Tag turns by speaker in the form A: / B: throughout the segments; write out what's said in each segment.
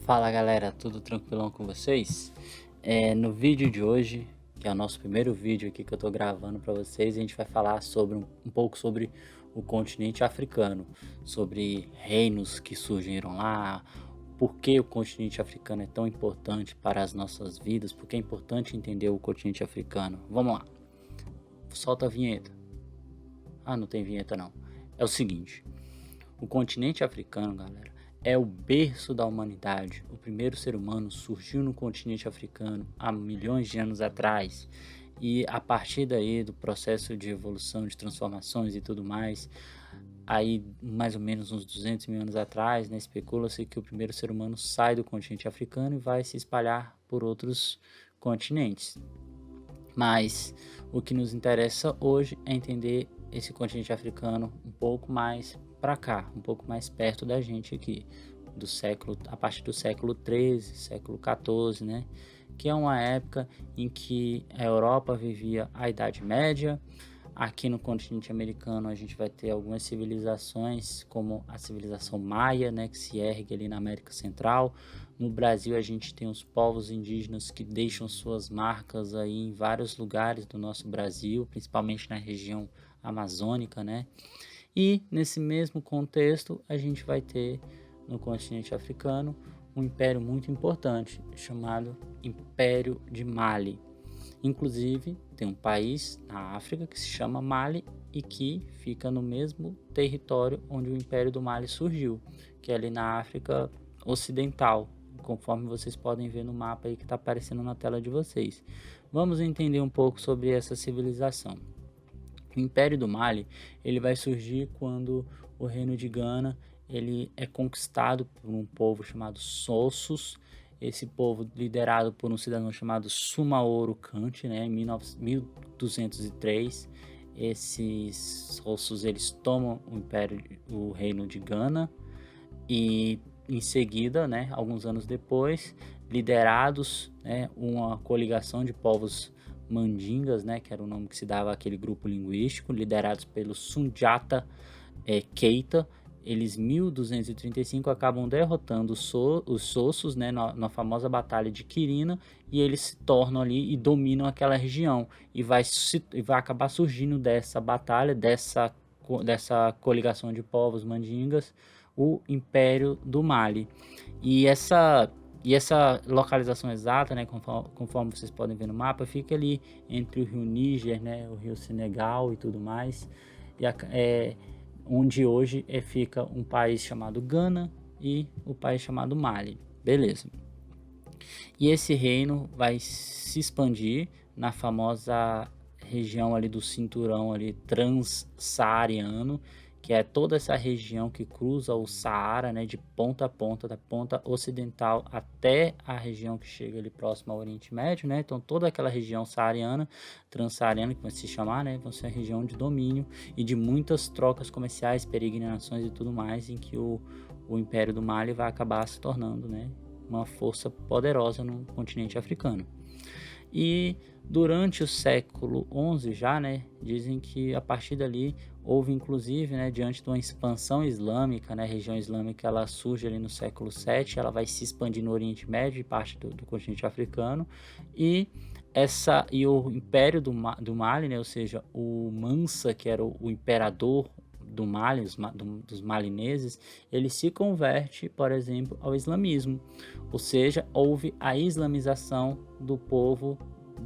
A: Fala galera, tudo tranquilão com vocês? No vídeo de hoje, que é o nosso primeiro vídeo aqui que eu tô gravando para vocês, a gente vai falar sobre um pouco sobre o continente africano, sobre reinos que surgiram lá, por que o continente africano é tão importante para as nossas vidas, por que é importante entender o continente africano. Vamos lá, solta a vinheta. Ah, não tem vinheta não. É o seguinte, o continente africano, galera, é o berço da humanidade. O primeiro ser humano surgiu no continente africano há milhões de anos atrás. E a partir daí, do processo de evolução, de transformações e tudo mais, aí mais ou menos uns 200 mil anos atrás, né, especula-se que o primeiro ser humano sai do continente africano e vai se espalhar por outros continentes. Mas o que nos interessa hoje é entender esse continente africano um pouco mais para cá, um pouco mais perto da gente aqui, a partir do século 13, século 14, né? Que é uma época em que a Europa vivia a Idade Média. Aqui no continente americano a gente vai ter algumas civilizações, como a civilização maia, né, que se ergue ali na América Central. No Brasil a gente tem os povos indígenas que deixam suas marcas aí em vários lugares do nosso Brasil, principalmente na região amazônica, né? E nesse mesmo contexto a gente vai ter no continente africano um império muito importante chamado Império de Mali. Inclusive, tem um país na África que se chama Mali e que fica no mesmo território onde o Império do Mali surgiu, que é ali na África Ocidental, conforme vocês podem ver no mapa aí que está aparecendo na tela de vocês. Vamos entender um pouco sobre essa civilização. O Império do Mali ele vai surgir quando o Reino de Gana ele é conquistado por um povo chamado Sossos. Esse povo liderado por um cidadão chamado Sumaoro Kante, né, em 1203. Esses Sossos eles tomam o Reino de Gana e em seguida, né, alguns anos depois, liderados, né, uma coligação de povos mandingas, né, que era o nome que se dava àquele grupo linguístico, liderados pelo Sundiata Keita. Eles, em 1235, acabam derrotando os Sossos, né, na famosa Batalha de Quirina, e eles se tornam ali e dominam aquela região. E vai acabar surgindo dessa batalha, dessa coligação de povos mandingas, o Império do Mali. E essa localização exata, né, conforme vocês podem ver no mapa, fica ali entre o rio Níger, né, o rio Senegal e tudo mais, onde hoje fica um país chamado Gana e o país chamado Mali. Beleza. E esse reino vai se expandir na famosa região ali do cinturão ali transsaariano, que é toda essa região que cruza o Saara, né, de ponta a ponta, da ponta ocidental até a região que chega ali próximo ao Oriente Médio, né? Então toda aquela região saariana, transsaariana, que vai se chamar, né, vai ser a região de domínio e de muitas trocas comerciais, peregrinações e tudo mais, em que o Império do Mali vai acabar se tornando, né, uma força poderosa no continente africano. E durante o século XI já, né, dizem que a partir dali houve inclusive, né, diante de uma expansão islâmica, né, a região islâmica ela surge ali no século VII, ela vai se expandir no Oriente Médio e parte do continente africano, e o Império do Mali, né, ou seja, o Mansa, que era o imperador do Mali, dos malineses, ele se converte, por exemplo, ao islamismo, ou seja, houve a islamização do povo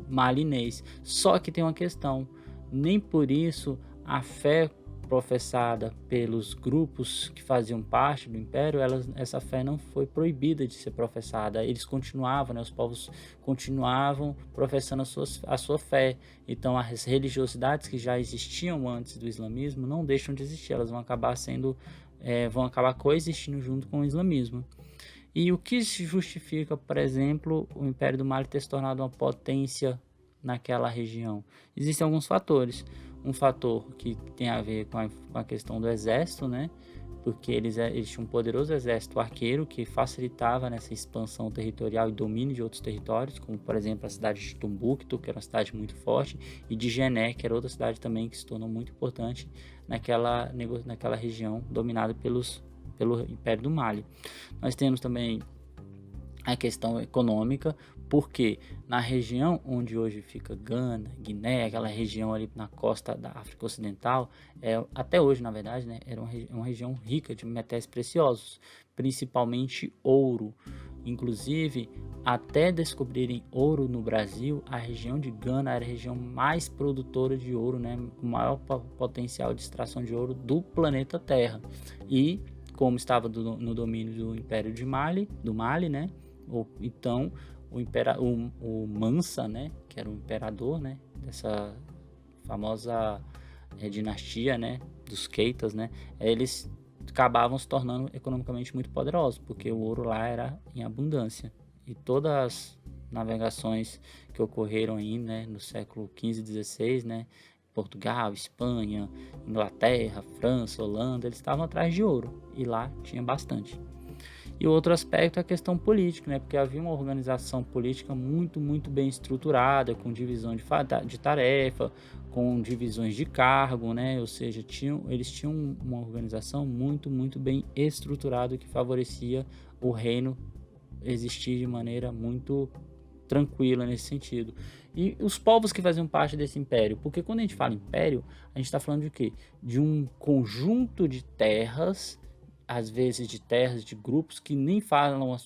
A: malinês. Só que tem uma questão, nem por isso a fé professada pelos grupos que faziam parte do império, essa fé não foi proibida de ser professada. Eles continuavam, né, os povos continuavam professando a sua fé. Então as religiosidades que já existiam antes do islamismo não deixam de existir, elas vão acabar coexistindo junto com o islamismo. E o que justifica, por exemplo, o Império do Mali ter se tornado uma potência naquela região? Existem alguns fatores. Um fator que tem a ver com a questão do exército, né? Porque eles tinham um poderoso exército arqueiro que facilitava nessa expansão territorial e domínio de outros territórios, como por exemplo a cidade de Tumbuktu, que era uma cidade muito forte, e de Gené, que era outra cidade também que se tornou muito importante naquela região dominada pelo Império do Mali. Nós temos também a questão econômica, porque na região onde hoje fica Gana, Guiné, aquela região ali na costa da África Ocidental, até hoje, na verdade, né, era uma região rica de metais preciosos, principalmente ouro. Inclusive, até descobrirem ouro no Brasil, a região de Gana era a região mais produtora de ouro, né, o maior potencial de extração de ouro do planeta Terra. E como estava no domínio do Império do Mali, né? Então o Mansa, né, que era o imperador, né, dessa famosa dinastia, né, dos Keitas, né, eles acabavam se tornando economicamente muito poderosos, porque o ouro lá era em abundância. E todas as navegações que ocorreram aí, né, no século XV e XVI, né, Portugal, Espanha, Inglaterra, França, Holanda, eles estavam atrás de ouro, e lá tinha bastante. E o outro aspecto é a questão política, né? Porque havia uma organização política muito bem estruturada, com divisão de tarefa, com divisões de cargo, né? Ou seja, eles tinham uma organização muito bem estruturada que favorecia o reino existir de maneira muito tranquila nesse sentido. E os povos que faziam parte desse império, porque quando a gente fala império, a gente está falando de quê? De um conjunto de terras, às vezes de terras de grupos que nem falam não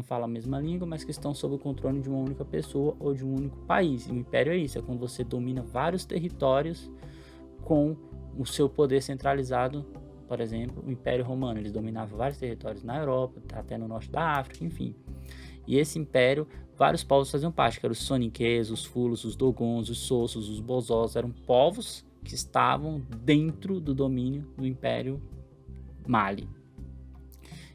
A: falam a mesma língua, mas que estão sob o controle de uma única pessoa ou de um único país. E o império é isso, é quando você domina vários territórios com o seu poder centralizado. Por exemplo, o Império Romano, eles dominavam vários territórios na Europa, até no norte da África, enfim. E esse império, vários povos faziam parte, que eram os Soninquês, os Fulos, os Dogons, os Sossos, os Bozós, eram povos que estavam dentro do domínio do Império Mali.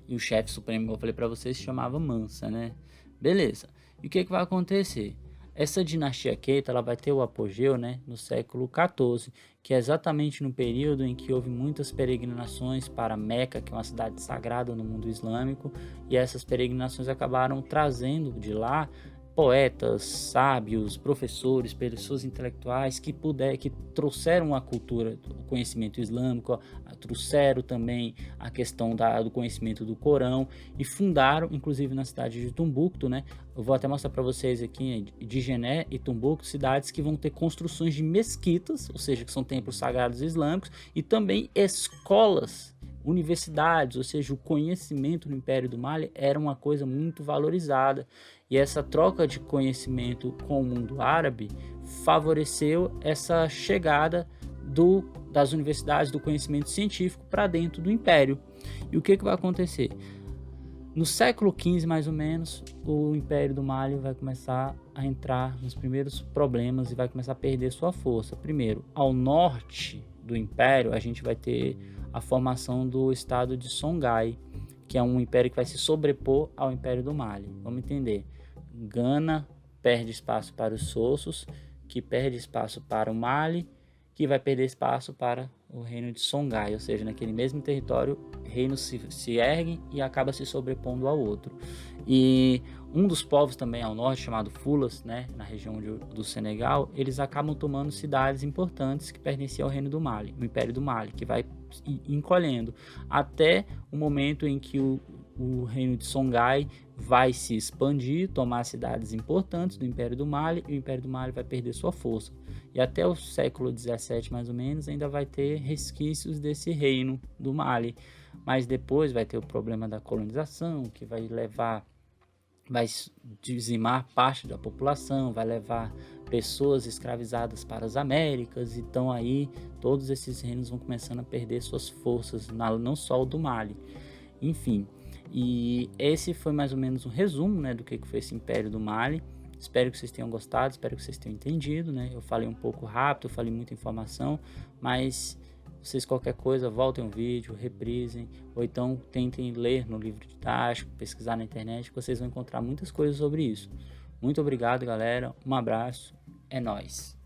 A: E o chefe supremo, como eu falei para vocês, se chamava Mansa, né? Beleza. E o que vai acontecer? Essa dinastia Keita, ela vai ter o apogeu, né, no século XIV, que é exatamente no período em que houve muitas peregrinações para Meca, que é uma cidade sagrada no mundo islâmico, e essas peregrinações acabaram trazendo de lá poetas, sábios, professores, pessoas intelectuais que trouxeram a cultura, o conhecimento islâmico, trouxeram também a questão do conhecimento do Corão e fundaram, inclusive na cidade de Tombuctu, né? Eu vou até mostrar para vocês aqui, de Gené e Tombuctu, cidades que vão ter construções de mesquitas, ou seja, que são templos sagrados islâmicos, e também escolas, universidades, ou seja, o conhecimento no Império do Mali era uma coisa muito valorizada. E essa troca de conhecimento com o mundo árabe favoreceu essa chegada das universidades, do conhecimento científico para dentro do Império. E o que vai acontecer? No século XV, mais ou menos, o Império do Mali vai começar a entrar nos primeiros problemas e vai começar a perder sua força. Primeiro, ao norte do Império, a gente vai ter a formação do estado de Songhai, que é um império que vai se sobrepor ao Império do Mali. Vamos entender. Gana perde espaço para os Sossos, que perde espaço para o Mali, que vai perder espaço para o reino de Songhai, ou seja, naquele mesmo território, reinos se erguem e acaba se sobrepondo ao outro. E um dos povos também ao norte, chamado Fulas, né, na região do Senegal, eles acabam tomando cidades importantes que pertenciam ao reino do Mali, o Império do Mali, que vai encolhendo, até o momento em que o reino de Songhai vai se expandir, tomar cidades importantes do Império do Mali, e o Império do Mali vai perder sua força. E até o século XVII, mais ou menos, ainda vai ter resquícios desse reino do Mali. Mas depois vai ter o problema da colonização, que vai dizimar parte da população, vai levar pessoas escravizadas para as Américas. Então aí todos esses reinos vão começando a perder suas forças, não só o do Mali. Enfim, e esse foi mais ou menos um resumo, né, do que foi esse Império do Mali. Espero que vocês tenham gostado, espero que vocês tenham entendido, né? Eu falei um pouco rápido, eu falei muita informação, mas vocês qualquer coisa, voltem o vídeo, reprisem, ou então tentem ler no livro didático, pesquisar na internet, que vocês vão encontrar muitas coisas sobre isso. Muito obrigado, galera, um abraço, é nóis!